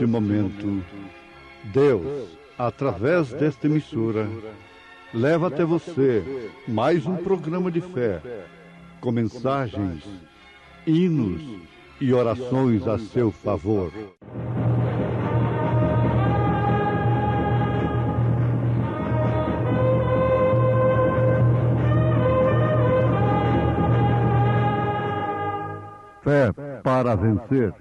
neste momento, Deus, através desta emissora, leva até você mais um programa de fé, com mensagens, hinos e orações a seu favor. Fé para vencer.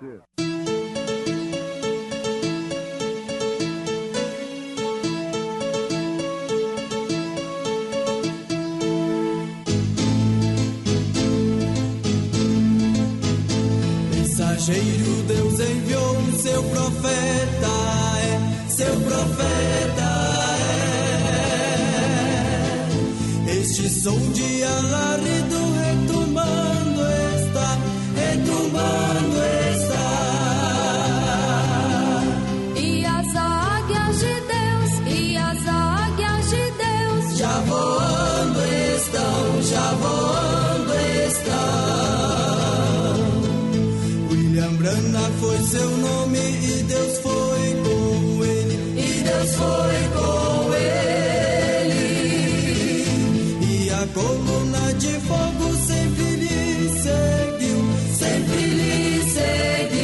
Mensageiro, Deus enviou o seu profeta, seu profeta é. Este som de alarido retumbando está, retumbando está. E as águias de Deus, e as águias de Deus já voando estão, já voando estão. William Branham foi seu nome e Deus foi com ele, e Deus foi com ele. E a coluna de fogo sempre lhe seguiu, sempre lhe seguiu.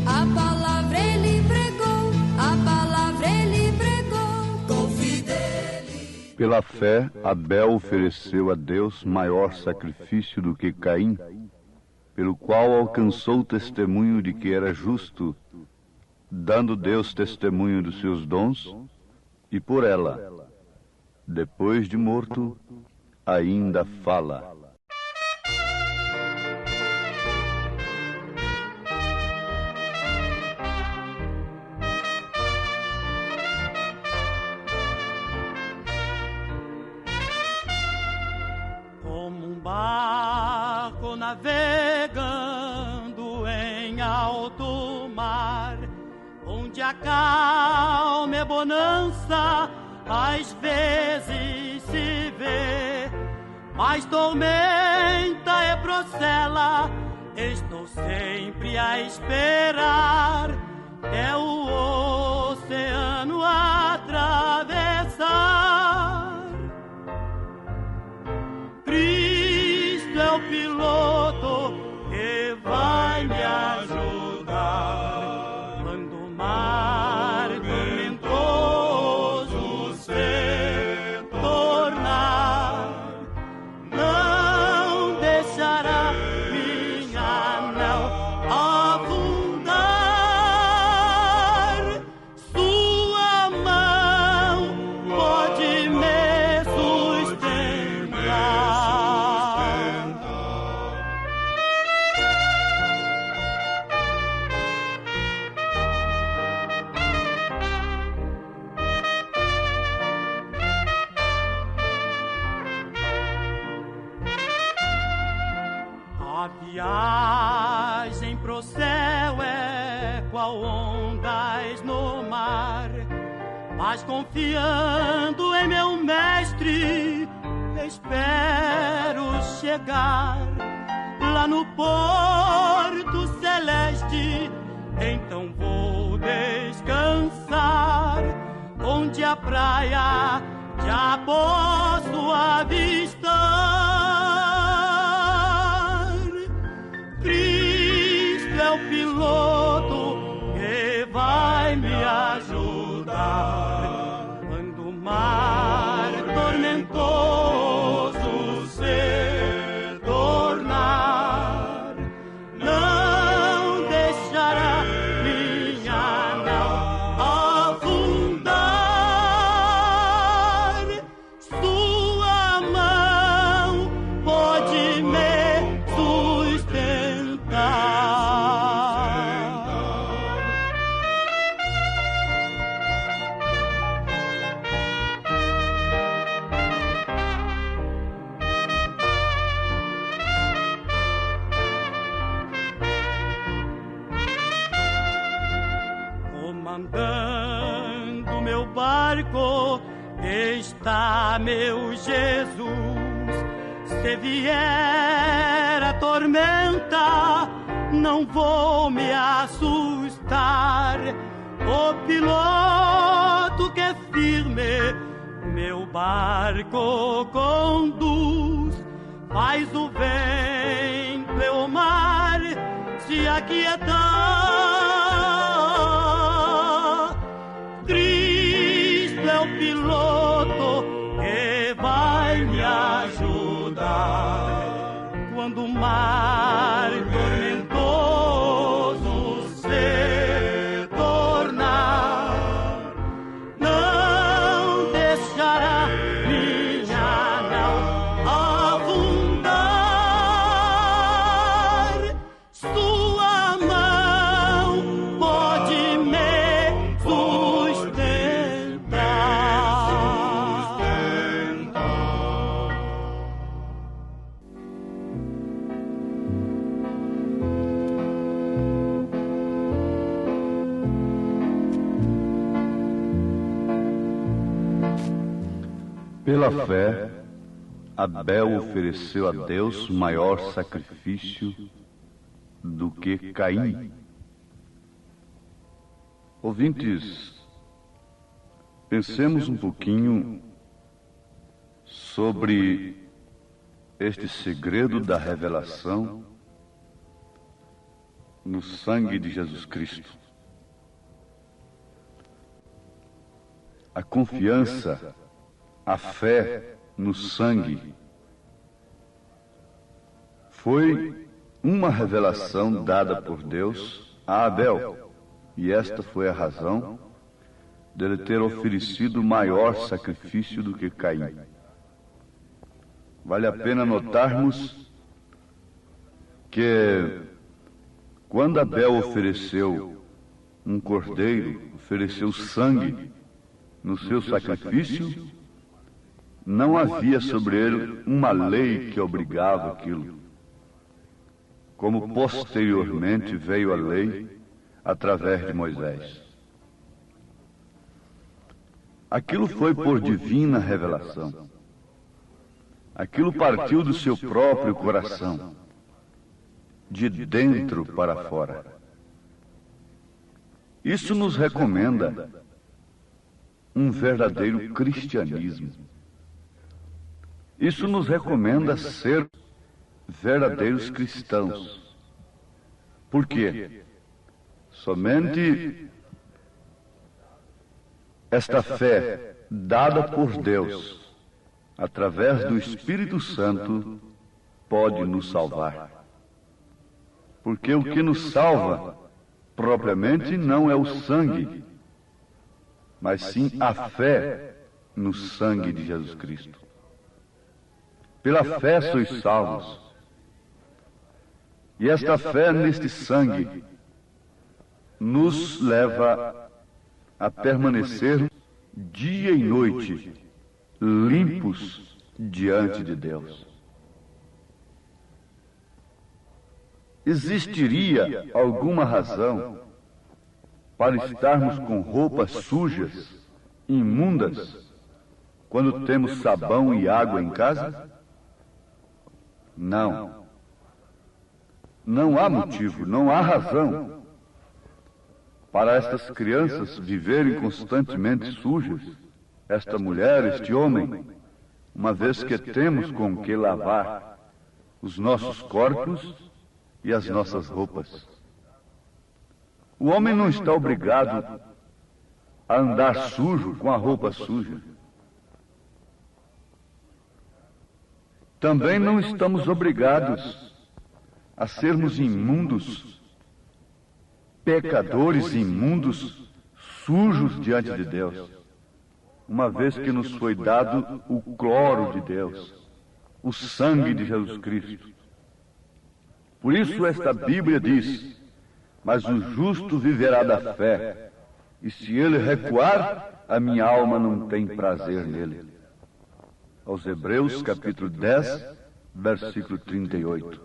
A palavra ele pregou, a palavra ele pregou com fidelidade. Pela fé, Abel ofereceu a Deus maior sacrifício do que Caim, pelo qual alcançou o testemunho de que era justo, dando Deus testemunho dos seus dons, e por ela, depois de morto, ainda fala. Como um barco navegando em alto mar, onde a calma é bonança, às vezes se vê, mas tormenta é procela, estou sempre a esperar, é o oceano atravessar. Cristo é o piloto que vai me ajudar quando o mar tormentoso se tornar. Não deixará minha nau afundar. Sua mão pode me sustentar. A viagem pro céu é qual ondas no mar, mas confiando em meu mestre, espero chegar lá no porto celeste. Então vou descansar, onde a praia já posso avistar. Cristo é o piloto que vai me ajudar quando o mar tormentoso se tornar. Não deixará minha nau afundar. Sua mão pode me sustentar. Comandando meu barco está meu Jesus. Se vier a tormenta, não vou me assustar. O piloto que é firme meu barco conduz, faz o vento e o mar se aquietar. Cristo é o piloto que vai me ajudar quando o mar tormentoso se tornar. Não deixará minha nau afundar. Sua mão pode me sustentar. Pela fé, Abel ofereceu a Deus maior sacrifício do que Caim. Ouvintes, pensemos um pouquinho sobre este segredo da revelação no sangue de Jesus Cristo. A confiança, a fé no sangue foi uma revelação dada por Deus a Abel, e esta foi a razão dele ter oferecido maior sacrifício do que Caim. Vale a pena notarmos que quando Abel ofereceu um cordeiro, ofereceu sangue no seu sacrifício, não havia sobre ele uma lei que obrigava aquilo, como posteriormente veio a lei através de Moisés. Aquilo foi por divina revelação. Aquilo partiu do seu próprio coração, de dentro para fora. Isso nos recomenda um verdadeiro cristianismo. Isso nos recomenda ser verdadeiros cristãos. Por quê? Somente esta fé dada por Deus, através do Espírito Santo, pode nos salvar. Porque o que nos salva, propriamente, não é o sangue, mas sim a fé no sangue de Jesus Cristo. Pela fé sois salvos. E esta fé neste sangue nos leva a permanecer dia e noite limpos diante de Deus. Existiria alguma razão para estarmos com roupas sujas, imundas, quando temos sabão e água em casa? Não. Não há motivo, não há razão para estas crianças viverem constantemente sujas, esta mulher, este homem, uma vez que temos com que lavar os nossos corpos e as nossas roupas. O homem não está obrigado a andar sujo com a roupa suja. Também não estamos obrigados a sermos imundos, pecadores imundos, sujos diante de Deus, uma vez que nos foi dado o cloro de Deus, o sangue de Jesus Cristo. Por isso esta Bíblia diz: mas o justo viverá da fé, e se ele recuar, a minha alma não tem prazer nele. Aos Hebreus, capítulo 10, versículo 38.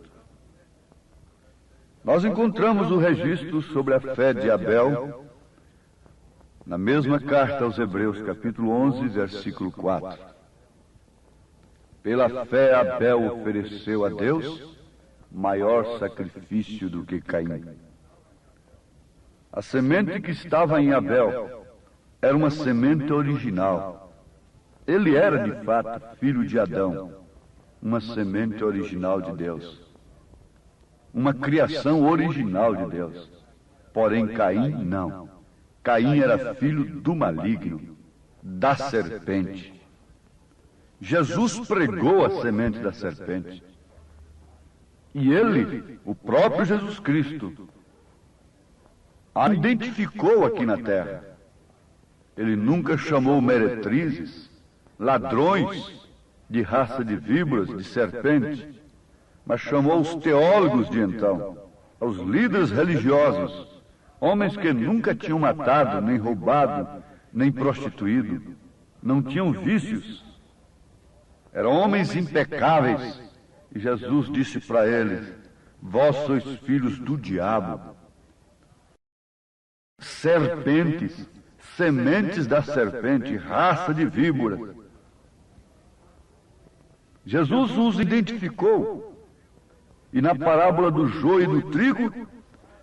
Nós encontramos o registro sobre a fé de Abel na mesma carta aos Hebreus, capítulo 11, versículo 4. Pela fé Abel ofereceu a Deus maior sacrifício do que Caim. A semente que estava em Abel era uma semente original. Ele era, de fato, filho de Adão, uma semente original de Deus, uma criação original de Deus. Porém, Caim, não. Caim era filho do maligno, da serpente. Jesus pregou a semente da serpente. E ele, o próprio Jesus Cristo, a identificou aqui na terra. Ele nunca chamou meretrizes, ladrões de raça de víboras, de serpente, mas chamou os teólogos de então, os líderes religiosos, homens que nunca tinham matado, nem roubado, nem prostituído, não tinham vícios, eram homens impecáveis. E Jesus disse para eles: vós sois filhos do diabo, serpentes, sementes da serpente, raça de víboras. Jesus os identificou. E na parábola do joio e do trigo,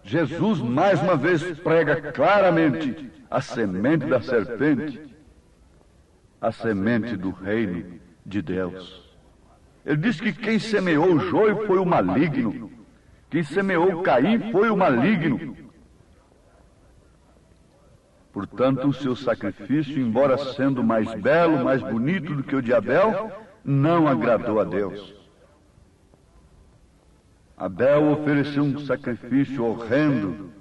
Jesus mais uma vez prega claramente a semente da serpente, a semente do reino de Deus. Ele diz que quem semeou o joio foi o maligno, quem semeou Caim foi o maligno. Portanto, o seu sacrifício, embora sendo mais belo, mais bonito do que o de Abel, não agradou a Deus. Abel ofereceu um sacrifício horrendo,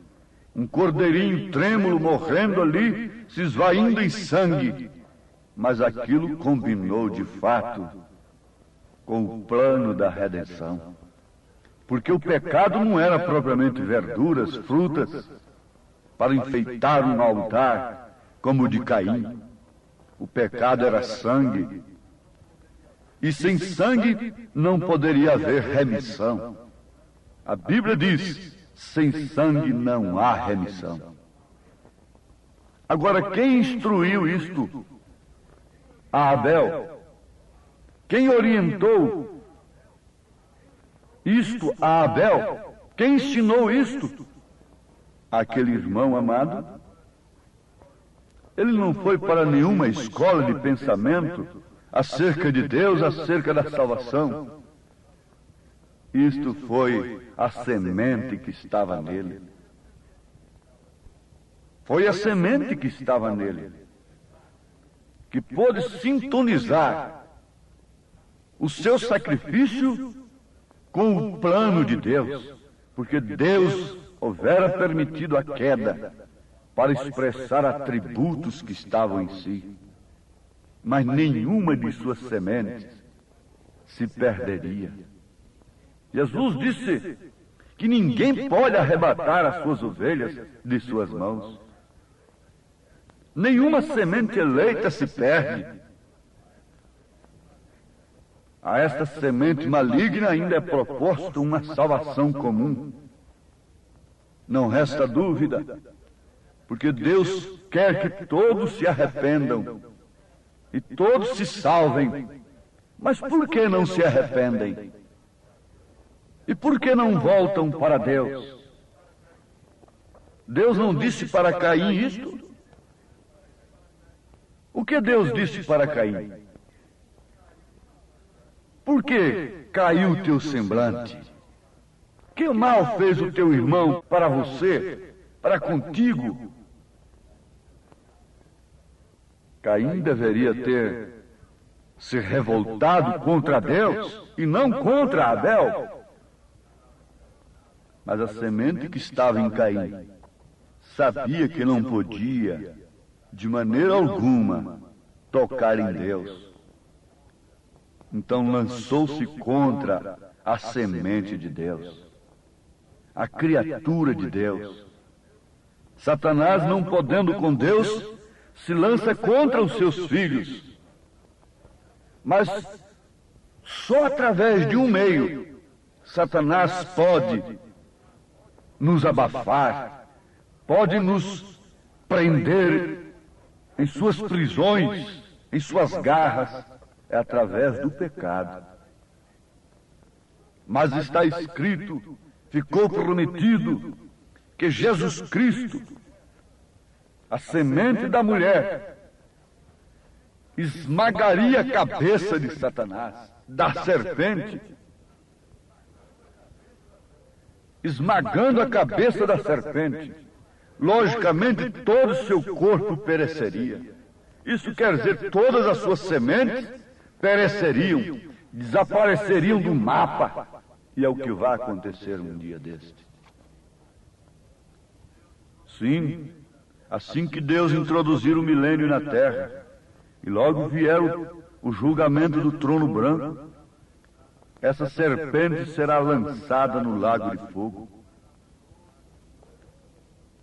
um cordeirinho trêmulo morrendo ali, se esvaindo em sangue. Mas aquilo combinou de fato com o plano da redenção. Porque o pecado não era propriamente verduras, frutas, para enfeitar um altar, como o de Caim. O pecado era sangue. E sem sangue não poderia haver remissão. A Bíblia diz: sem sangue não há remissão. Agora, quem instruiu isto a Abel? Quem orientou isto a Abel? Quem ensinou isto? Aquele irmão amado. Ele não foi para nenhuma escola de pensamento acerca de Deus, acerca da salvação. Isto foi a semente que estava nele. Foi a semente que estava nele, que pôde sintonizar o seu sacrifício com o plano de Deus, porque Deus houvera permitido a queda para expressar atributos que estavam em si, mas nenhuma de suas sementes se perderia. Jesus disse que ninguém pode arrebatar as suas ovelhas de suas mãos. Nenhuma semente eleita se perde. A esta semente maligna ainda é proposta uma salvação comum. Não resta dúvida, porque Deus quer que todos se arrependam e todos se salvem. Mas por que não se arrependem? E por que não voltam para Deus? Deus não disse para Caim isto? O que Deus disse para Caim? Por que caiu o teu semblante? Que mal fez o teu irmão para você, para contigo? Caim deveria ter se revoltado contra Deus e não contra Abel. Mas a semente que estava em Caim sabia que não podia, de maneira alguma, tocar em Deus. Então lançou-se contra a semente de Deus, a criatura de Deus. Satanás, não podendo com Deus, se lança contra os seus filhos. Mas só através de um meio, Satanás pode nos abafar, pode nos prender em suas prisões, em suas garras, é através do pecado. Mas está escrito, ficou prometido, que Jesus Cristo, a semente da mulher, esmagaria a cabeça de Satanás, da serpente, esmagando a cabeça da serpente. Logicamente, todo o seu corpo pereceria. Isso quer dizer, todas as suas sementes pereceriam, desapareceriam do mapa. E é o que vai acontecer um dia deste. Sim, assim que Deus introduzir o milênio na terra, e logo vier o julgamento do trono branco, essa serpente será lançada no lago de fogo,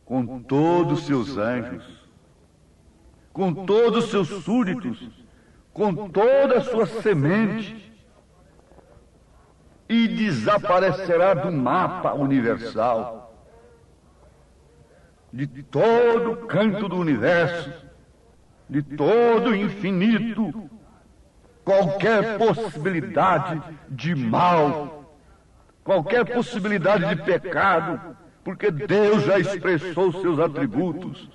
com todos os seus anjos, com todos os seus súditos, com toda a sua semente, e desaparecerá do mapa universal, de todo o canto do universo, de todo o infinito, qualquer possibilidade de mal, qualquer possibilidade de pecado, porque Deus já expressou seus atributos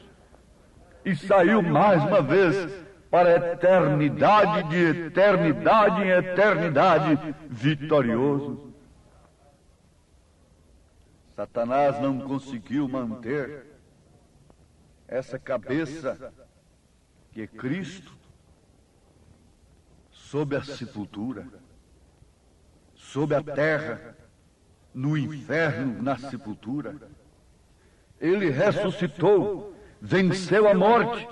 e saiu mais uma vez para a eternidade, de eternidade em eternidade, vitorioso. Satanás não conseguiu manter essa cabeça, que é Cristo, sob a sepultura, sob a terra, no inferno, na sepultura. Ele ressuscitou, venceu a morte,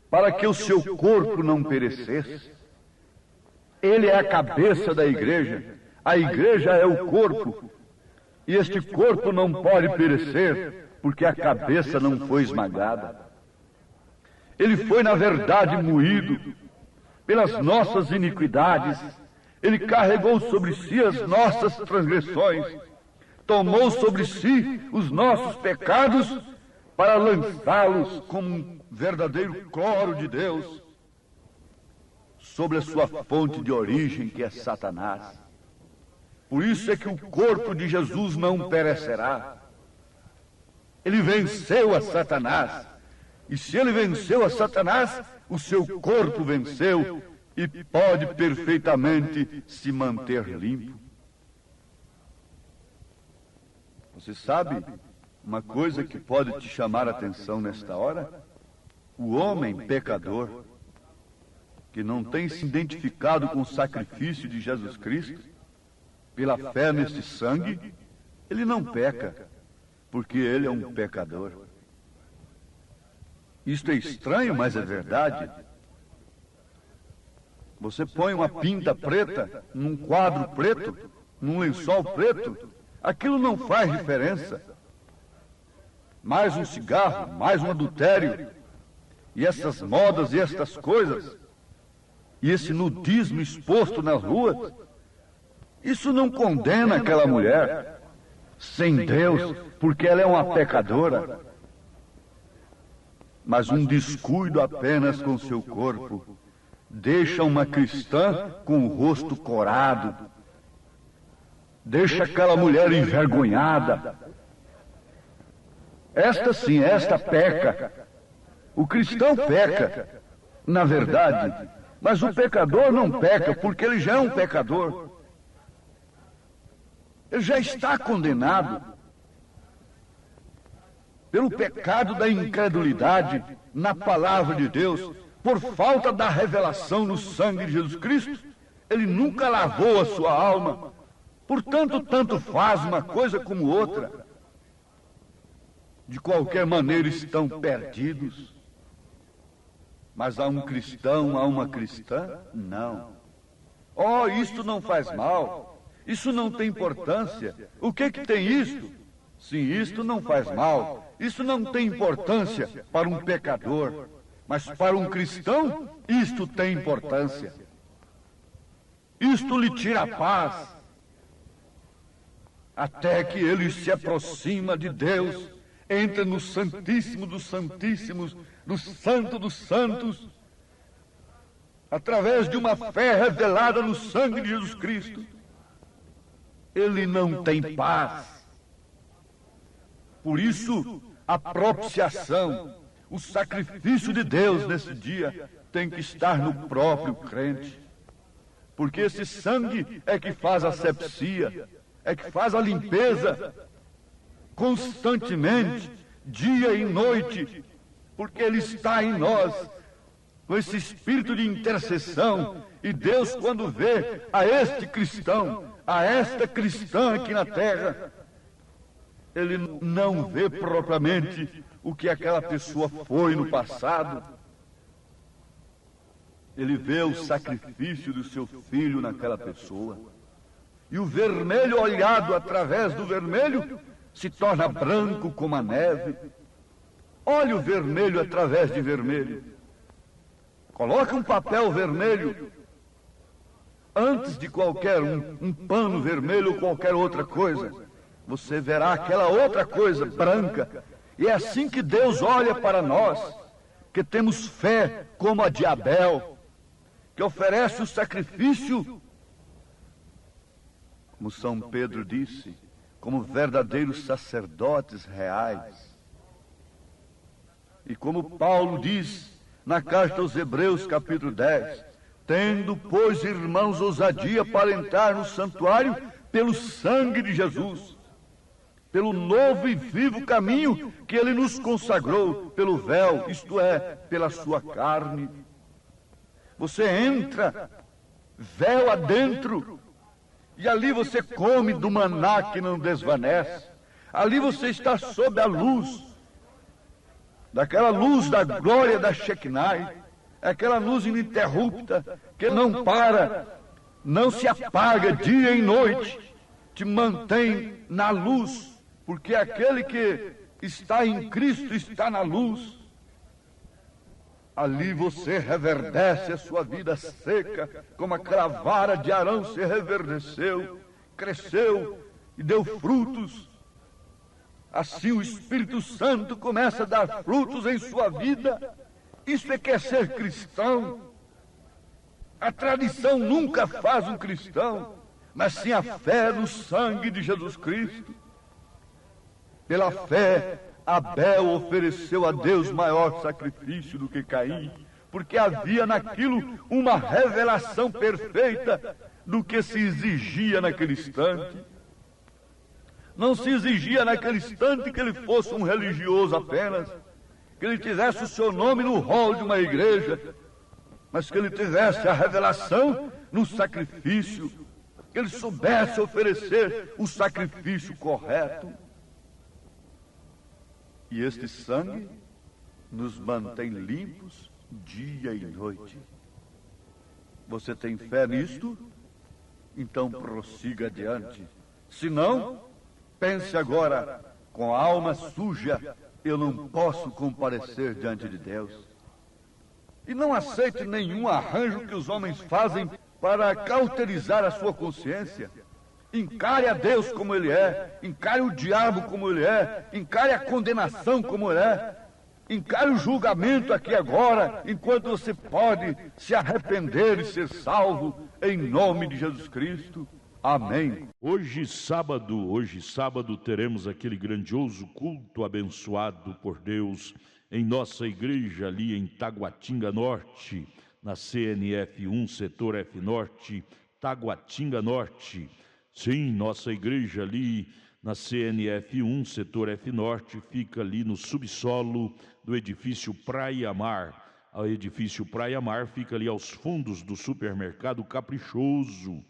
para que o seu corpo não perecesse. Ele é a cabeça da igreja, a igreja é o corpo, e este corpo não pode perecer, porque a cabeça não foi esmagada. Ele foi, na verdade, moído pelas nossas iniquidades. Ele carregou sobre si as nossas transgressões, tomou sobre si os nossos pecados, para lançá-los como um verdadeiro cloro de Deus sobre a sua fonte de origem, que é Satanás. Por isso é que o corpo de Jesus não perecerá. Ele venceu a Satanás. E se ele venceu a Satanás, o seu corpo venceu e pode perfeitamente se manter limpo. Você sabe uma coisa que pode te chamar a atenção nesta hora? O homem pecador, que não tem se identificado com o sacrifício de Jesus Cristo, pela fé neste sangue, ele não peca, porque ele é um pecador. Isto é estranho, mas é verdade. Você põe uma pinta preta num quadro preto, num lençol preto, aquilo não faz diferença. Mais um cigarro, mais um adultério, e essas modas e estas coisas, e esse nudismo exposto nas ruas, isso não condena aquela mulher sem Deus, porque ela é uma pecadora. Mas um descuido apenas com seu corpo deixa uma cristã com o rosto corado, deixa aquela mulher envergonhada. Esta sim, esta peca. O cristão peca, na verdade, mas o pecador não peca, porque ele já é um pecador. Ele já está condenado pelo pecado da incredulidade na palavra de Deus, por falta da revelação no sangue de Jesus Cristo. Ele nunca lavou a sua alma. Portanto, tanto faz uma coisa como outra. De qualquer maneira estão perdidos. Mas há um cristão, há uma cristã? Não. Oh, isto não faz mal. Isso não tem importância. O que tem isto? Sim, isto não faz mal. Isso não tem importância para um pecador. Mas para um cristão, isto tem importância. Isto lhe tira a paz. Até que ele se aproxima de Deus, entra no Santíssimo dos Santíssimos, no Santo dos Santos, através de uma fé revelada no sangue de Jesus Cristo. ele não tem paz. Por isso, a propiciação, o sacrifício de Deus nesse dia tem que estar no próprio crente. Porque esse sangue é que faz a asepsia, é que faz a limpeza constantemente, dia e noite, porque ele está em nós, com esse espírito de intercessão. E Deus, quando vê a este cristão, a esta cristã aqui na terra, ele não vê propriamente o que aquela pessoa foi no passado. Ele vê o sacrifício do seu filho naquela pessoa. E o vermelho olhado através do vermelho se torna branco como a neve. Olhe o vermelho através de vermelho. Coloque um papel vermelho antes de qualquer um pano vermelho ou qualquer outra coisa. Você verá aquela outra coisa branca. E é assim que Deus olha para nós, que temos fé como a de Abel, que oferece o sacrifício, como São Pedro disse, como verdadeiros sacerdotes reais. E como Paulo diz na carta aos Hebreus, capítulo 10, tendo, pois, irmãos, ousadia para entrar no santuário pelo sangue de Jesus, pelo novo e vivo caminho que ele nos consagrou, pelo véu, isto é, pela sua carne. Você entra, véu adentro, e ali você come do maná que não desvanece. Ali você está sob a luz, daquela luz da glória da Shekinah, aquela luz ininterrupta, que não para, não se apaga dia e noite, te mantém na luz, porque aquele que está em Cristo está na luz. Ali você reverdece a sua vida seca, como aquela vara de Arão se reverdeceu, cresceu e deu frutos. Assim o Espírito Santo começa a dar frutos em sua vida. Isso é que é ser cristão. A tradição nunca faz um cristão, mas sim a fé no sangue de Jesus Cristo. Pela fé, Abel ofereceu a Deus maior sacrifício do que Caim, porque havia naquilo uma revelação perfeita do que se exigia naquele instante. Não se exigia naquele instante que ele fosse um religioso apenas, que ele tivesse o seu nome no rol de uma igreja, mas que ele tivesse a revelação no sacrifício, que ele soubesse oferecer o sacrifício correto. E este sangue nos mantém limpos dia e noite. Você tem fé nisto? Então prossiga adiante. Se não, pense agora, com a alma suja, eu não posso comparecer diante de Deus. E não aceite nenhum arranjo que os homens fazem para cauterizar a sua consciência. Encare a Deus como Ele é, encare o diabo como ele é, encare a condenação como ele é, encare o julgamento aqui agora, enquanto você pode se arrepender e ser salvo, em nome de Jesus Cristo. Amém. Hoje sábado, teremos aquele grandioso culto abençoado por Deus em nossa igreja ali em Taguatinga Norte, na CNF 1, setor F Norte, Taguatinga Norte. Sim, nossa igreja ali na CNF 1, setor F Norte, fica ali no subsolo do edifício Praia Mar. O edifício Praia Mar fica ali aos fundos do supermercado Caprichoso.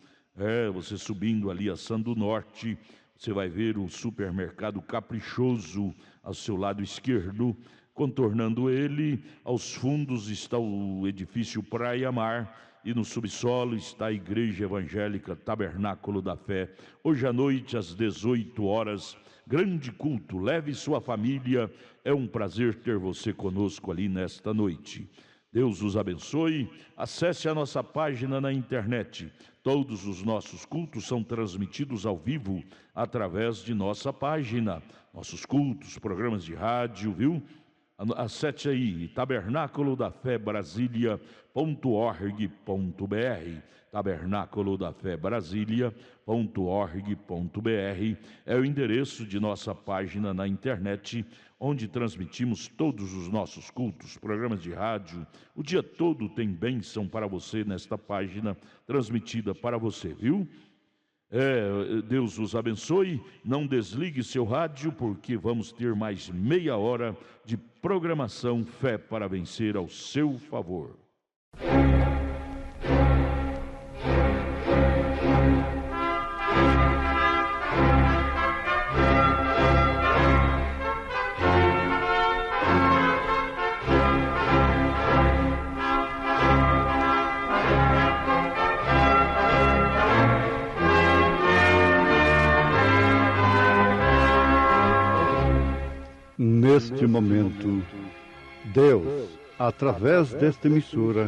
Você subindo ali a Sando Norte, você vai ver o supermercado Caprichoso ao seu lado esquerdo. Contornando ele, aos fundos está o edifício Praia Mar. E no subsolo está a Igreja Evangélica Tabernáculo da Fé. Hoje à noite, às 18 horas, grande culto. Leve sua família. É um prazer ter você conosco ali nesta noite. Deus os abençoe. Acesse a nossa página na internet. Todos os nossos cultos são transmitidos ao vivo através de nossa página. Nossos cultos, programas de rádio, viu? Acesse aí, Tabernáculo da Fé Brasília.org.br, Tabernáculo da Fé Brasília.org.br é o endereço de nossa página na internet, onde transmitimos todos os nossos cultos, programas de rádio. O dia todo tem bênção para você nesta página transmitida para você, viu? Deus os abençoe. Não desligue seu rádio, porque vamos ter mais meia hora de programação Fé para Vencer ao seu favor. Neste momento, Deus, através desta emissora,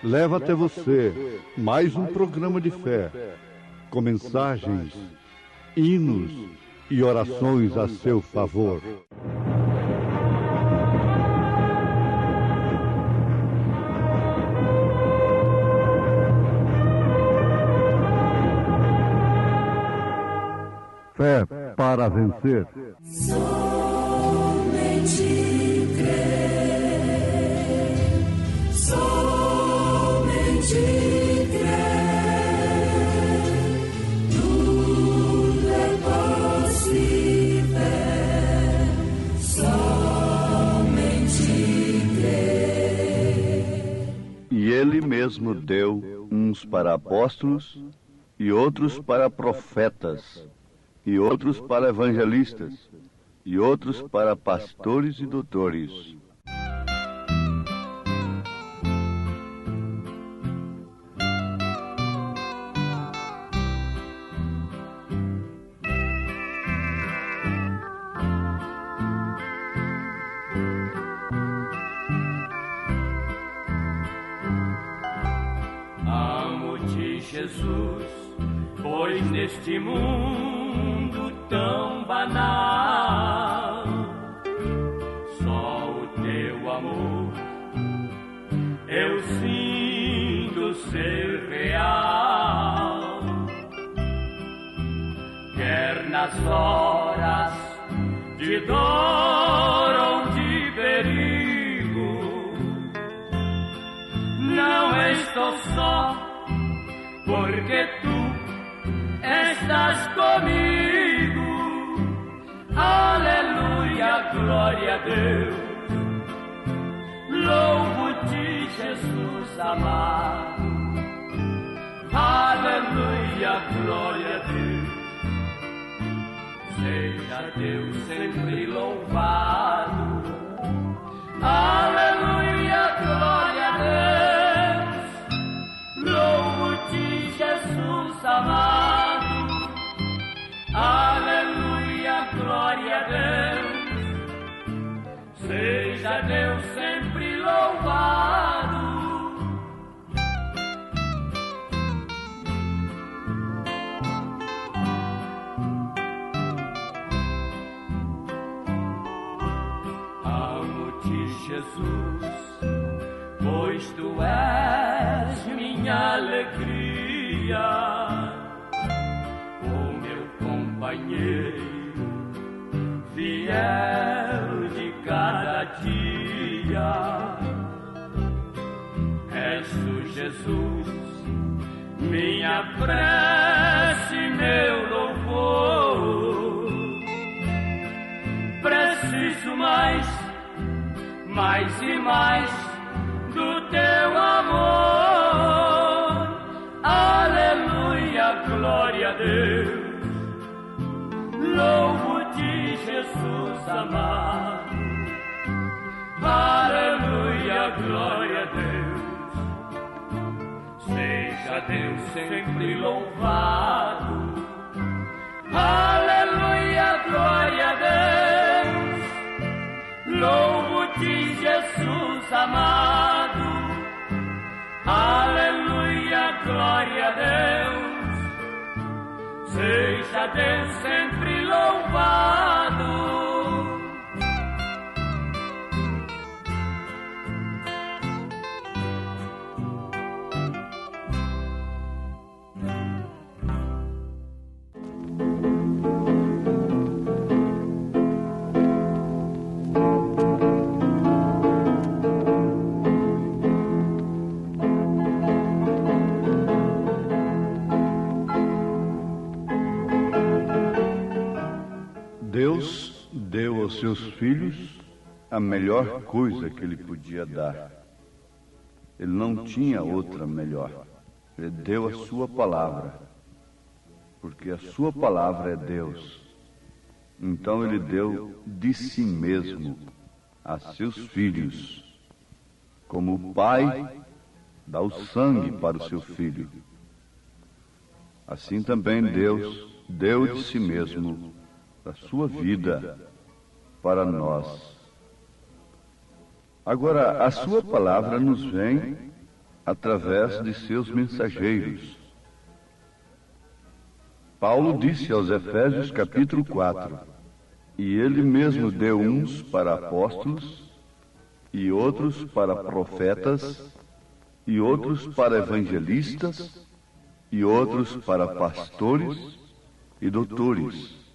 leva até você mais um programa de fé, com mensagens, hinos e orações a seu favor. Fé para vencer. Somente crer, somente crer, tudo é possível, somente crer. E ele mesmo deu uns para apóstolos, e outros para profetas, e outros para evangelistas, e outros para pastores e doutores. Amo-te, Jesus, pois neste mundo tão banal, só o teu amor eu sinto ser real. Quer nas horas de dor ou de perigo, não estou só, porque tu estás comigo. Aleluia, glória a Deus. Louvo-te, Jesus amado. Aleluia, glória a Deus. Seja Deus sempre louvado. Aleluia, glória a Deus. Louvo-te, Jesus amado. Aleluia, glória a Deus. Seja Deus sempre louvado. Amo-te, Jesus, pois tu és minha alegria, o meu companheiro fiel de cada dia. És tu, Jesus, minha prece, meu louvor. Preciso mais e mais do teu amor. Aleluia, glória a Deus. Louvo-te, Jesus amado. Aleluia, glória a Deus. Seja Deus sempre louvado. Aleluia, glória a Deus. Louvo-te, Jesus amado. Aleluia, glória a Deus. Seja Deus sempre louvado. seus filhos a melhor coisa que ele podia dar. Ele não tinha outra melhor. Ele deu a sua palavra, porque a sua palavra é Deus. Então ele deu de si mesmo a seus filhos, como o pai dá o sangue para o seu filho. Assim também Deus deu de si mesmo a sua vida para nós. Agora, a sua palavra nos vem através de seus mensageiros. Paulo disse aos Efésios capítulo 4, e ele mesmo deu uns para apóstolos, e outros para profetas, e outros para evangelistas, e outros para pastores e doutores.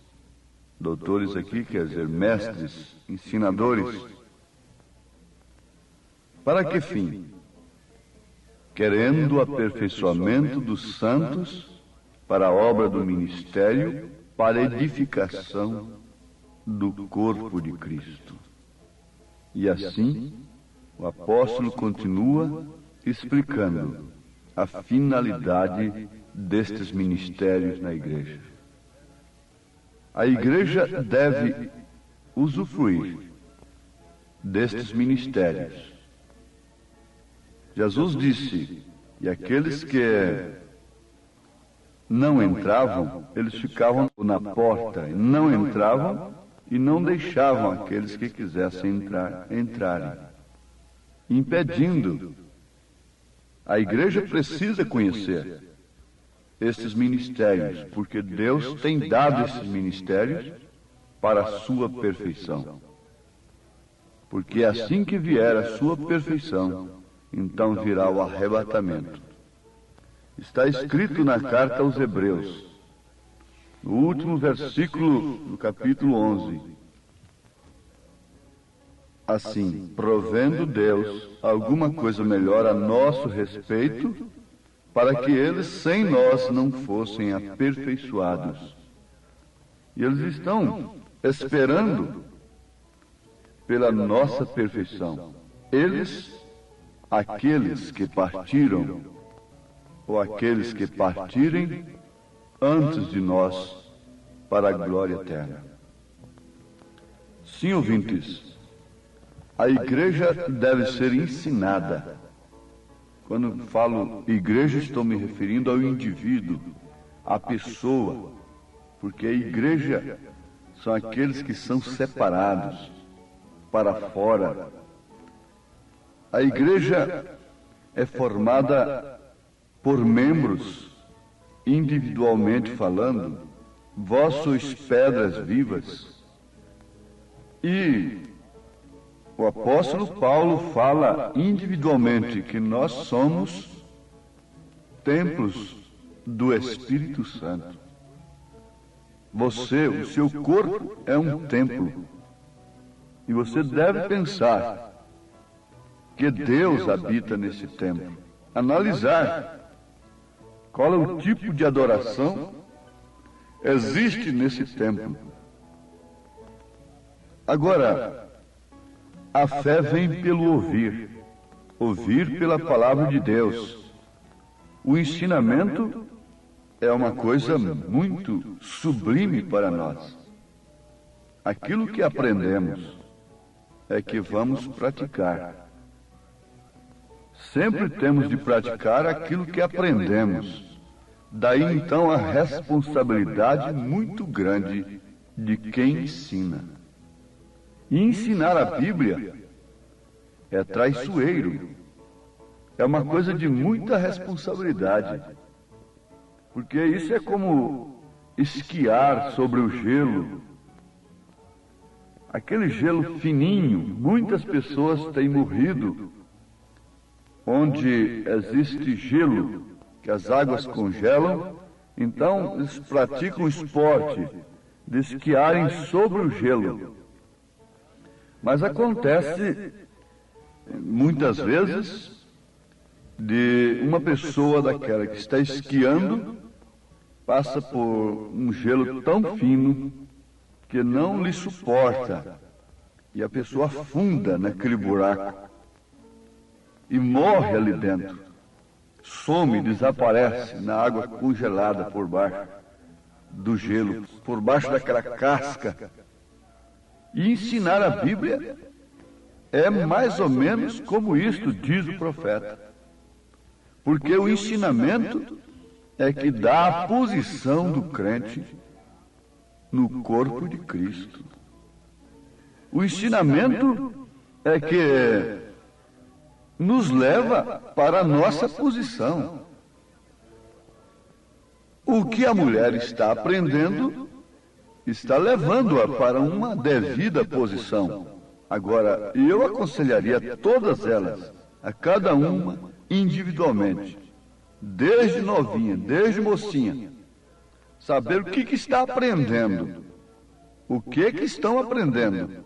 Doutores aqui quer dizer mestres, ensinadores. Para que fim? Querendo o aperfeiçoamento dos santos para a obra do ministério, para a edificação do corpo de Cristo. E assim, o apóstolo continua explicando a finalidade destes ministérios na igreja. A igreja deve usufruir destes ministérios. Jesus disse, e aqueles que não entravam, eles ficavam na porta, não entravam e não deixavam aqueles que quisessem entrarem, impedindo. A igreja precisa conhecer estes ministérios, porque Deus tem dado esses ministérios para a sua perfeição. Porque assim que vier a sua perfeição, então virá o arrebatamento. Está escrito na carta aos Hebreus, no último versículo do capítulo 11, assim, provendo Deus alguma coisa melhor a nosso respeito, para que eles sem nós não fossem aperfeiçoados. E eles estão esperando pela nossa perfeição. Eles, aqueles que partiram, ou aqueles que partirem antes de nós para a glória eterna. Sim, ouvintes, a igreja deve ser ensinada. Quando falo igreja, estou me referindo ao indivíduo, à pessoa, porque a igreja são aqueles que são separados para fora. A igreja é formada por membros, individualmente falando. Vós sois pedras vivas. E o apóstolo Paulo fala individualmente que nós somos templos do Espírito Santo. Você, o seu corpo é um templo. E você deve pensar que Deus habita nesse templo. Analisar qual é o tipo de adoração existe nesse templo. Agora, a fé vem pelo ouvir pela palavra de Deus. O ensinamento é uma coisa muito sublime para nós. Aquilo que aprendemos é que vamos praticar. Sempre temos de praticar aquilo que aprendemos. Daí então a responsabilidade muito grande de quem ensina. E ensinar a Bíblia é traiçoeiro. É uma coisa de muita responsabilidade. Porque isso é como esquiar sobre o gelo. Aquele gelo fininho, muitas pessoas têm morrido onde existe gelo, que as águas congelam, então eles praticam o esporte de esquiarem sobre o gelo. Mas acontece, muitas vezes, de uma pessoa daquela que está esquiando, passa por um gelo tão fino que não lhe suporta E a pessoa afunda naquele buraco e morre ali dentro. Some, desaparece na água congelada por baixo do gelo, por baixo daquela casca. E ensinar a Bíblia é mais ou menos como isto diz o profeta. Porque o ensinamento é que dá a posição do crente no corpo de Cristo. O ensinamento é que nos leva para a nossa posição. O que a mulher está aprendendo está levando-a para uma devida posição. Agora, eu aconselharia todas elas, a cada uma individualmente, desde novinha, desde mocinha, saber o que está aprendendo, o que estão aprendendo.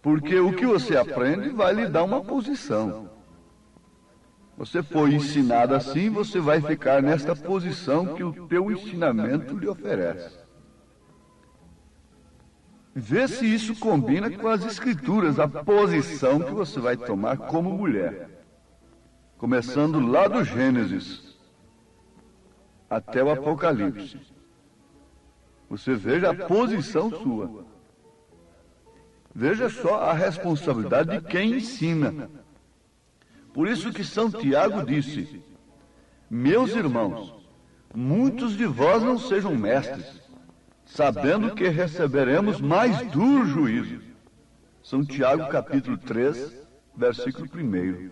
Porque o que você aprende vai lhe dar uma posição. Você foi ensinado assim, você vai ficar nesta posição que o teu ensinamento lhe oferece. Vê se isso combina com as Escrituras, a posição que você vai tomar como mulher. Começando lá do Gênesis até o Apocalipse. Você veja a posição sua. Veja só a responsabilidade de quem ensina. Por isso que São Tiago disse: meus irmãos, muitos de vós não sejam mestres, sabendo que receberemos mais duro juízo. São Tiago, capítulo 3, versículo 1.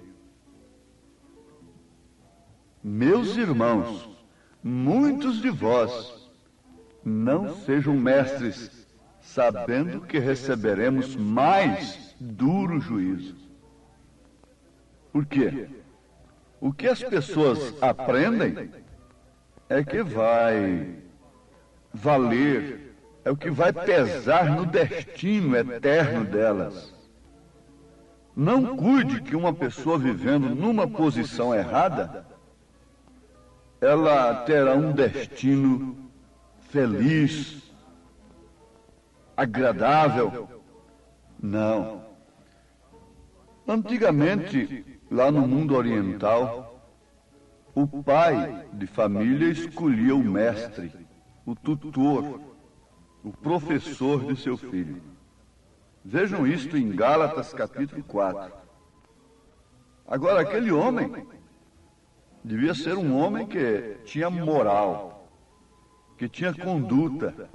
Meus irmãos, muitos de vós não sejam mestres, sabendo que receberemos mais duro juízo. Por quê? O que as pessoas aprendem é que vai valer, é o que vai pesar no destino eterno delas. Não cuide que uma pessoa vivendo numa posição errada, ela terá um destino feliz, agradável. Não. Antigamente, lá no mundo oriental, o pai de família escolhia o mestre, o tutor, o professor de seu filho. Vejam isto em Gálatas capítulo 4. Agora, aquele homem devia ser um homem que tinha moral, que tinha conduta,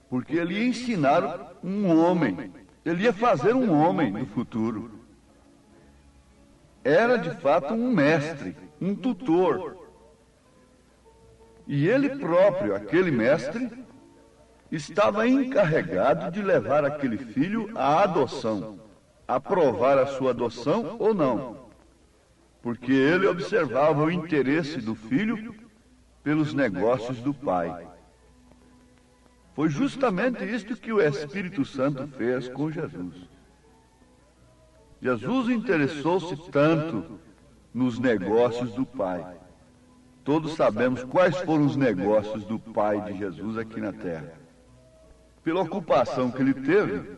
porque ele ia ensinar um homem, ele ia fazer um homem do futuro. Era de fato um mestre, um tutor. E ele próprio, aquele mestre, estava encarregado de levar aquele filho à adoção, aprovar a sua adoção ou não, porque ele observava o interesse do filho pelos negócios do pai. Foi justamente isto que o Espírito Santo fez com Jesus. Jesus interessou-se tanto nos negócios do Pai. Todos sabemos quais foram os negócios do Pai de Jesus aqui na terra. Pela ocupação que ele teve,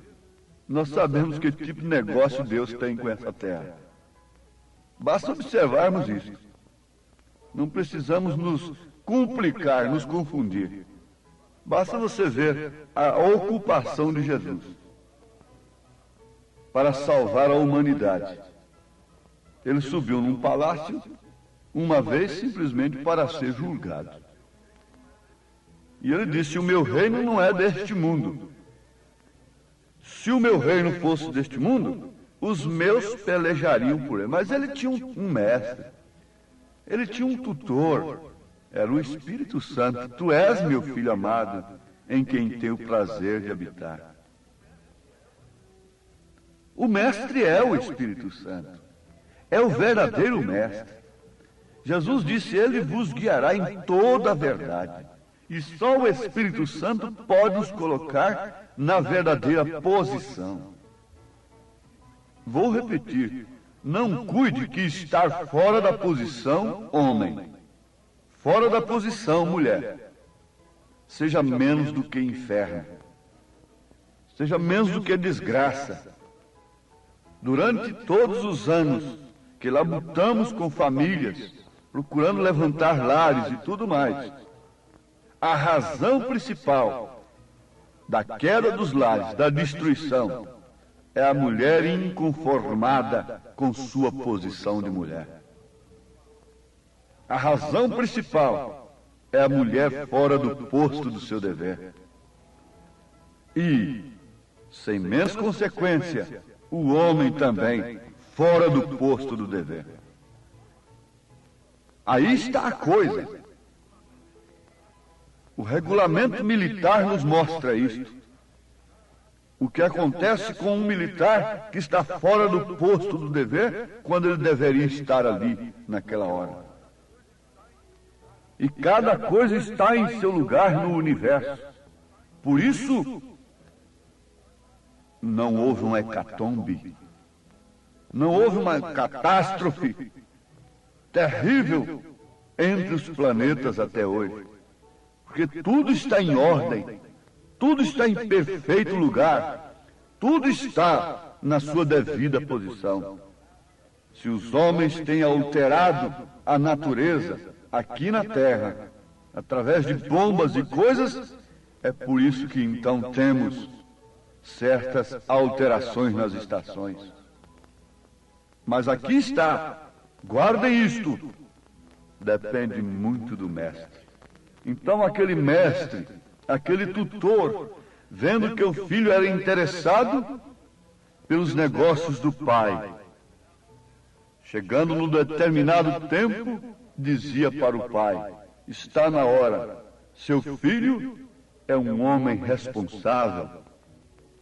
nós sabemos que tipo de negócio Deus tem com essa terra. Basta observarmos isso. Não precisamos nos complicar, nos confundir. Basta você ver a ocupação de Jesus para salvar a humanidade. Ele subiu num palácio, uma vez simplesmente para ser julgado. E ele disse: o meu reino não é deste mundo. Se o meu reino fosse deste mundo, os meus pelejariam por ele. Mas ele tinha um mestre, ele tinha um tutor, era o Espírito Santo. Tu és meu filho amado, em quem tenho o prazer de habitar. O mestre é o Espírito Santo, é o verdadeiro mestre. Jesus disse: ele vos guiará em toda a verdade. E só o Espírito Santo pode nos colocar na verdadeira posição. Vou repetir: não cuide que estar fora da posição, homem, fora da posição, mulher, seja menos do que inferno. seja menos do que desgraça. Durante todos os anos que labutamos com famílias, procurando levantar lares e tudo mais, a razão principal da queda dos lares, da destruição, é a mulher inconformada com sua posição de mulher. A razão principal é a mulher fora do posto do seu dever. E, sem menos consequência, o homem também fora do posto do dever. Aí está a coisa. O regulamento militar nos mostra isto. O que acontece com um militar que está fora do posto do dever quando ele deveria estar ali naquela hora. E cada coisa está em seu lugar no universo. Por isso, não houve uma hecatombe, não houve uma catástrofe terrível entre os planetas até hoje. Porque tudo está em ordem, tudo está em perfeito lugar, tudo está na sua devida posição. Se os homens têm alterado a natureza aqui na Terra, através de bombas e coisas, é por isso que então temos certas alterações nas estações. Mas aqui está, guardem isto, depende muito do mestre. Então aquele mestre, aquele tutor, vendo que o filho era interessado pelos negócios do pai, chegando num determinado tempo, dizia para o pai: está na hora, seu filho é um homem responsável,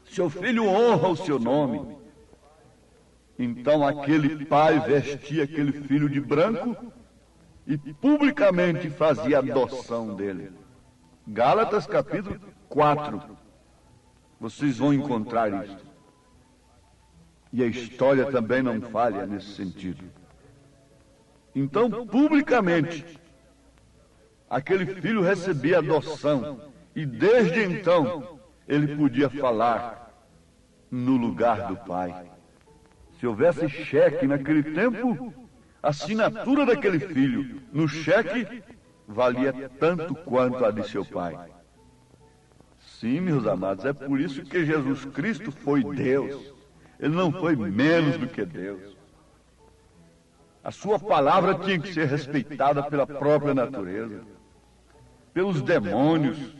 seu filho honra o seu nome. Então aquele pai vestia aquele filho de branco e publicamente fazia adoção dele. Gálatas capítulo 4. Vocês vão encontrar isso. E a história também não falha nesse sentido. Então, publicamente, aquele filho recebia adoção. E desde então, ele podia falar no lugar do pai. Se houvesse cheque naquele tempo, a assinatura daquele filho no cheque valia tanto quanto a de seu pai. Sim, meus amados, é por isso que Jesus Cristo foi Deus. Ele não foi menos do que Deus. A sua palavra tinha que ser respeitada pela própria natureza, pelos demônios,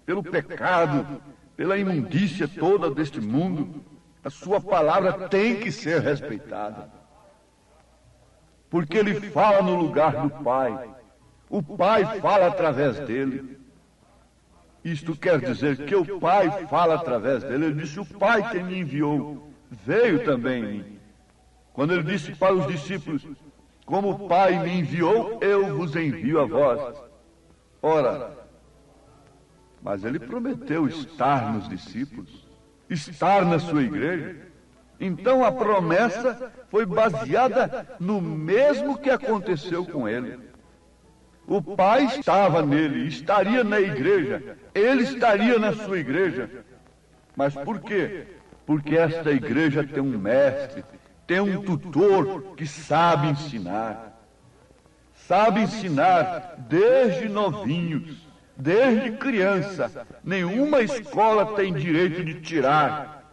pelo pecado, pela imundícia toda deste mundo. A sua palavra tem que ser respeitada. Porque ele fala no lugar do Pai. O Pai fala através dele. Isto quer dizer que o Pai fala através dele. Ele disse: o Pai que me enviou veio também em mim. Quando ele disse para os discípulos: como o Pai me enviou, eu vos envio a vós. Ora, mas ele prometeu estar nos discípulos, estar na sua igreja. Então a promessa foi baseada no mesmo que aconteceu com ele. O Pai estava nele, estaria na igreja, ele estaria na sua igreja. Mas por quê? Porque esta igreja tem um mestre, tem um tutor que sabe ensinar. Sabe ensinar desde novinhos, desde criança. Nenhuma escola tem direito de tirar,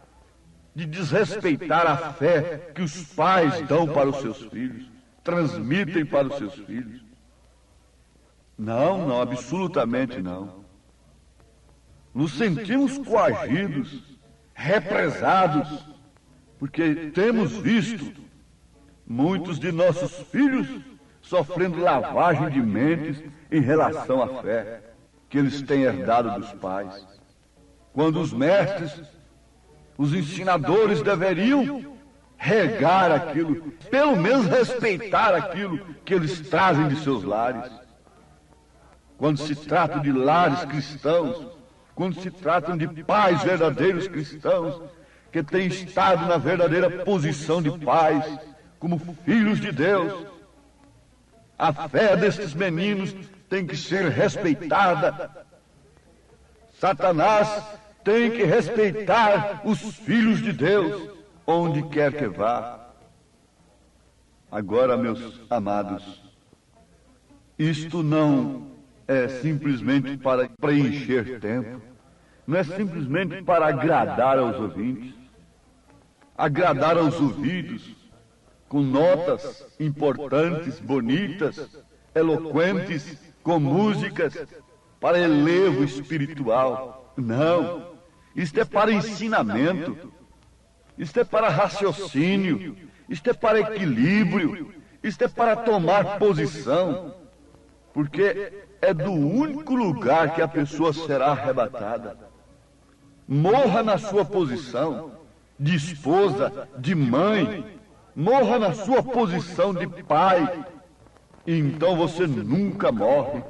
de desrespeitar a fé que os pais dão para os seus filhos, transmitem para os seus filhos. Não, absolutamente não. Nos sentimos coagidos, represados, porque temos visto muitos de nossos filhos sofrendo lavagem de mentes em relação à fé que eles têm herdado dos pais. Quando os mestres, os ensinadores deveriam regar aquilo, pelo menos respeitar aquilo que eles trazem de seus lares. Quando se trata de lares cristãos, quando se tratam de pais verdadeiros cristãos, que têm estado na verdadeira posição de pais, como filhos de Deus, a fé destes meninos tem que ser respeitada. Satanás tem que respeitar os filhos de Deus, onde quer que vá. Agora, meus amados, isto não é simplesmente para preencher tempo, não é simplesmente para agradar aos ouvintes, agradar aos ouvidos, com notas importantes, bonitas, eloquentes, com músicas, para elevo espiritual. Não, isto é para ensinamento, isto é para raciocínio, isto é para equilíbrio, isto é para tomar posição, porque é do único lugar que a pessoa será arrebatada. Morra na sua posição de esposa, de mãe, morra na sua posição de pai, e então você nunca morre.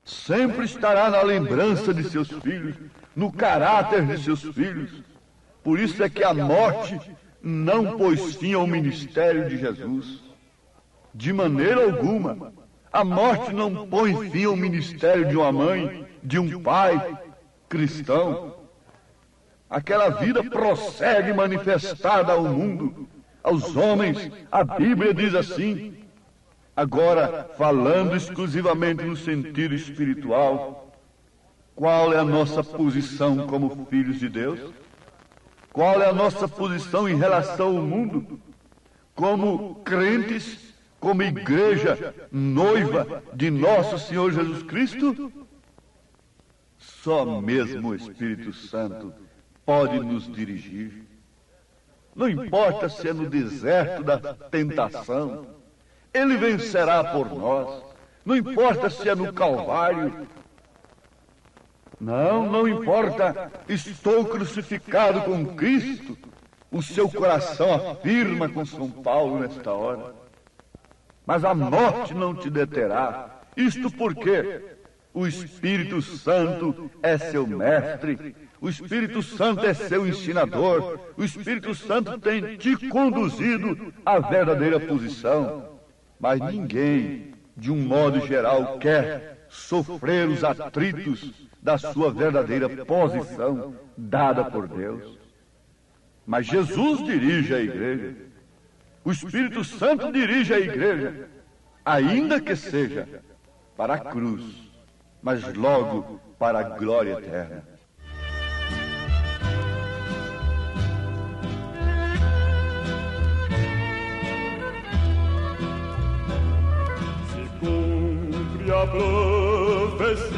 Sempre estará na lembrança de seus filhos, no caráter de seus filhos. Por isso é que a morte não pôs fim ao ministério de Jesus. De maneira alguma. A morte não põe fim ao ministério de uma mãe, de um pai cristão. Aquela vida prossegue manifestada ao mundo, aos homens. A Bíblia diz assim. Agora, falando exclusivamente no sentido espiritual, qual é a nossa posição como filhos de Deus? Qual é a nossa posição em relação ao mundo? Como crentes, como igreja noiva de nosso Senhor Jesus Cristo? Só mesmo o Espírito Santo pode nos dirigir. Não importa se é no deserto da tentação, Ele vencerá por nós. Não importa se é no Calvário. Não importa. Estou crucificado com Cristo. O seu coração afirma com São Paulo nesta hora. Mas a morte não te deterá. Isto porque o Espírito Santo é seu mestre. O Espírito Santo é seu ensinador. O Espírito Santo tem te conduzido à verdadeira posição. Mas ninguém, de um modo geral, quer sofrer os atritos da sua verdadeira posição dada por Deus. Mas Jesus dirige a igreja. O Espírito Santo dirige a igreja, ainda que seja para a cruz, mas logo para a glória eterna. A profecia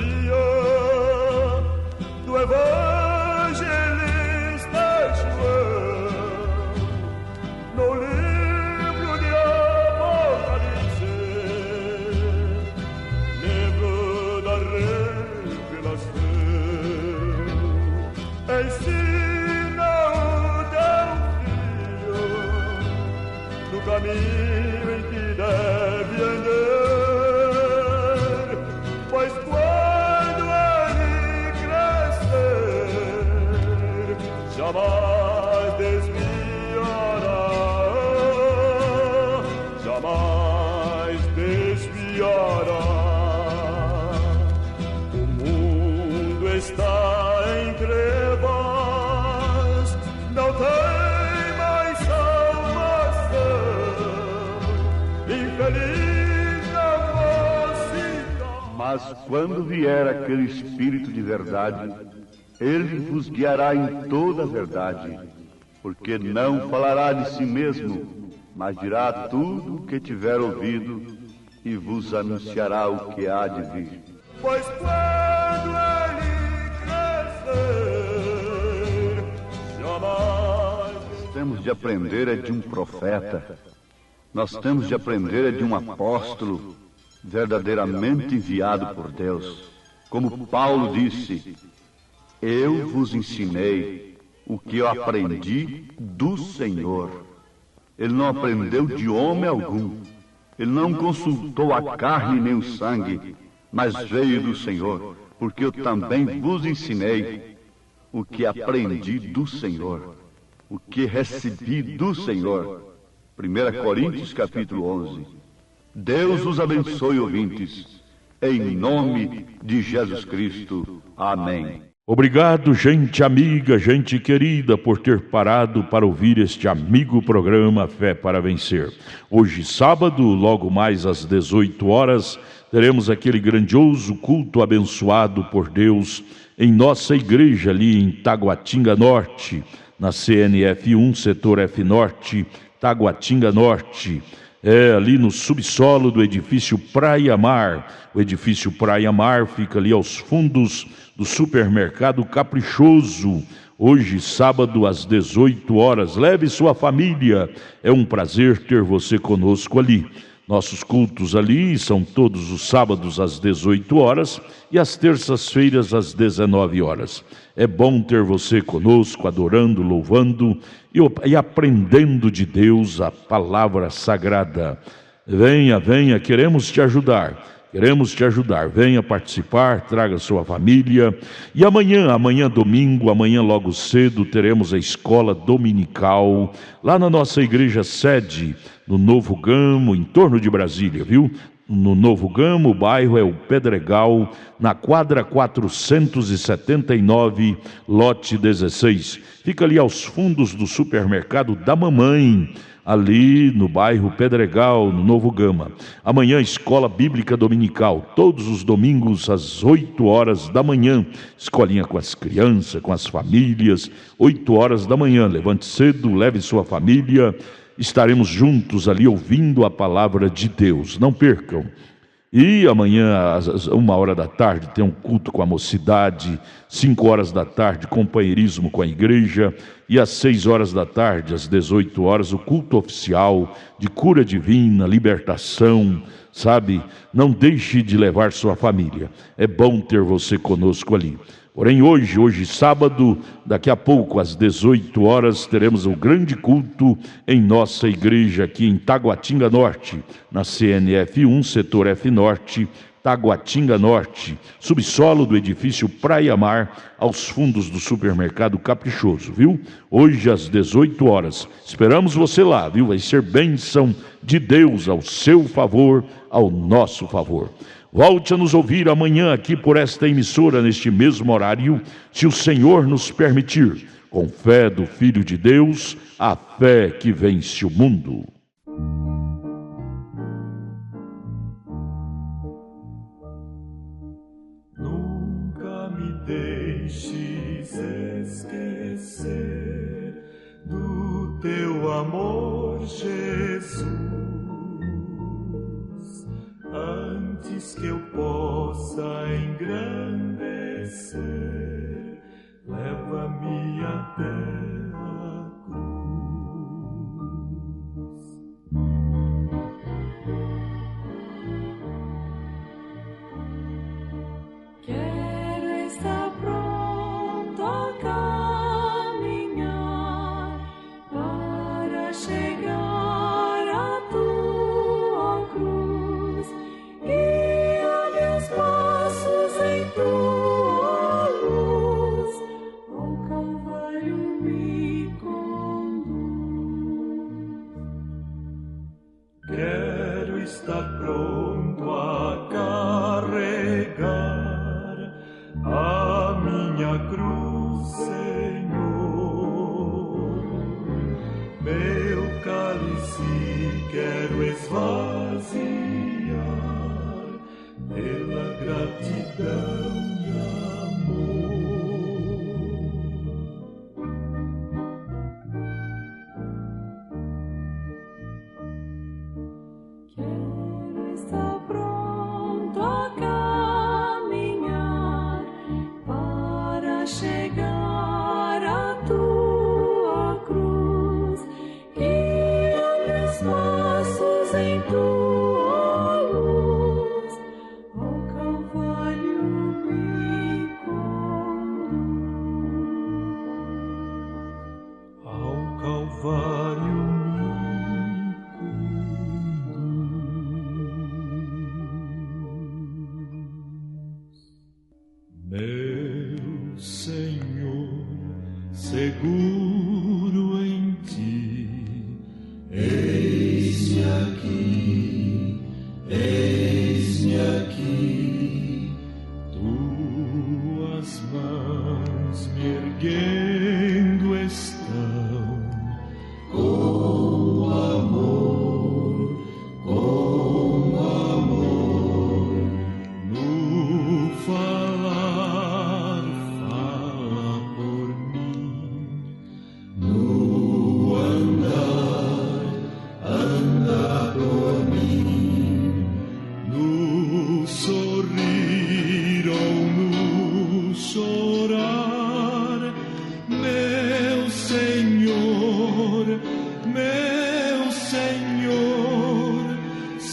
do evangelista João no livro de Apocalipse, livro da revelação, ensina o teu filho no caminho em que deve andar. Pois quando ele crescer, jamais desviará, jamais desviará. O mundo está em trevas, não tem mais salvação, infeliz. Mas quando vier aquele Espírito de verdade, ele vos guiará em toda a verdade, porque não falará de si mesmo, mas dirá tudo o que tiver ouvido e vos anunciará o que há de vir. Pois quando ele crescer, jamais... Nós temos de aprender de um profeta, nós temos de aprender de um apóstolo, verdadeiramente enviado por Deus. Como Paulo disse, eu vos ensinei o que eu aprendi do Senhor. Ele não aprendeu de homem algum. Ele não consultou a carne nem o sangue, mas veio do Senhor, porque eu também vos ensinei o que aprendi do Senhor, o que recebi do Senhor. 1 Coríntios capítulo 11. Deus os abençoe, ouvintes, em nome de Jesus Cristo. Amém. Obrigado, gente amiga, gente querida, por ter parado para ouvir este amigo programa Fé para Vencer. Hoje, sábado, logo mais às 18 horas, teremos aquele grandioso culto abençoado por Deus em nossa igreja ali em Taguatinga Norte, na CNF 1, setor F Norte, Taguatinga Norte. Ali no subsolo do edifício Praia Mar. O edifício Praia Mar fica ali aos fundos do supermercado Caprichoso. Hoje, sábado, às 18 horas. Leve sua família. É um prazer ter você conosco ali. Nossos cultos ali são todos os sábados às 18 horas e às terças-feiras às 19 horas. É bom ter você conosco, adorando, louvando e aprendendo de Deus a palavra sagrada. Venha, venha, queremos te ajudar. Venha participar, traga sua família. E amanhã domingo, amanhã logo cedo, teremos a escola dominical lá na nossa igreja sede, no Novo Gamo, em torno de Brasília, viu? No Novo Gamo, o bairro é o Pedregal, na quadra 479, lote 16. Fica ali aos fundos do supermercado da Mamãe, ali no bairro Pedregal, no Novo Gama. Amanhã, escola bíblica dominical, todos os domingos às 8 horas da manhã. Escolinha com as crianças, com as famílias, 8 horas da manhã. Levante cedo, leve sua família. Estaremos juntos ali ouvindo a palavra de Deus. Não percam. E amanhã, às 1 da tarde, tem um culto com a mocidade. 5 horas da tarde, companheirismo com a igreja. E às 6 horas da tarde, às 18 horas, o culto oficial de cura divina, libertação, sabe? Não deixe de levar sua família. É bom ter você conosco ali. Porém, hoje sábado, daqui a pouco, às 18 horas, teremos o grande culto em nossa igreja aqui em Taguatinga Norte, na CNF 1, setor F Norte, Taguatinga Norte, subsolo do edifício Praia Mar, aos fundos do supermercado Caprichoso, viu? Hoje às 18 horas. Esperamos você lá, viu? Vai ser bênção de Deus ao seu favor, ao nosso favor. Volte a nos ouvir amanhã aqui por esta emissora, neste mesmo horário, se o Senhor nos permitir, com fé do Filho de Deus, a fé que vence o mundo. Nunca me deixes esquecer do teu amor, Jesus. Antes que eu possa engrandecer, leva-me até a cruz. Quero estar pronto a caminhar para chegar à tua cruz. Guia meus passos em tua luz, ao Calvário me conduz. Quero estar pronto a carregar a minha cruz, Senhor. Meu cálice quero esvaziar pela gratidão e amor. Quero estar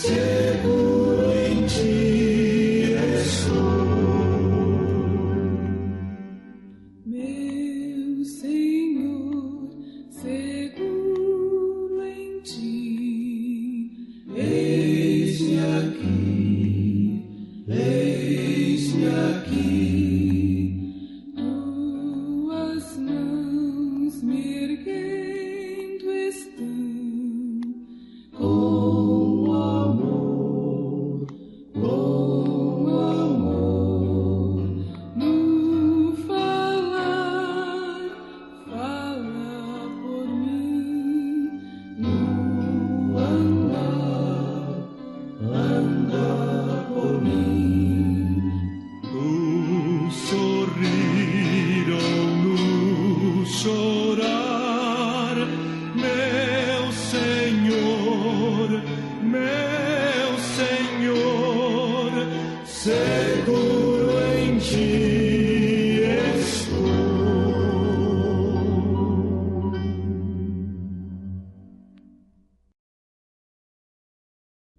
seguro em ti estou. Meu Senhor, seguro em ti, eis-me aqui, eis-me aqui, tuas mãos me erguendo estão, com amor, no falar, fala por mim, no andar, anda por mim, no sorrir ou no chorar, meu Senhor, seguro em ti.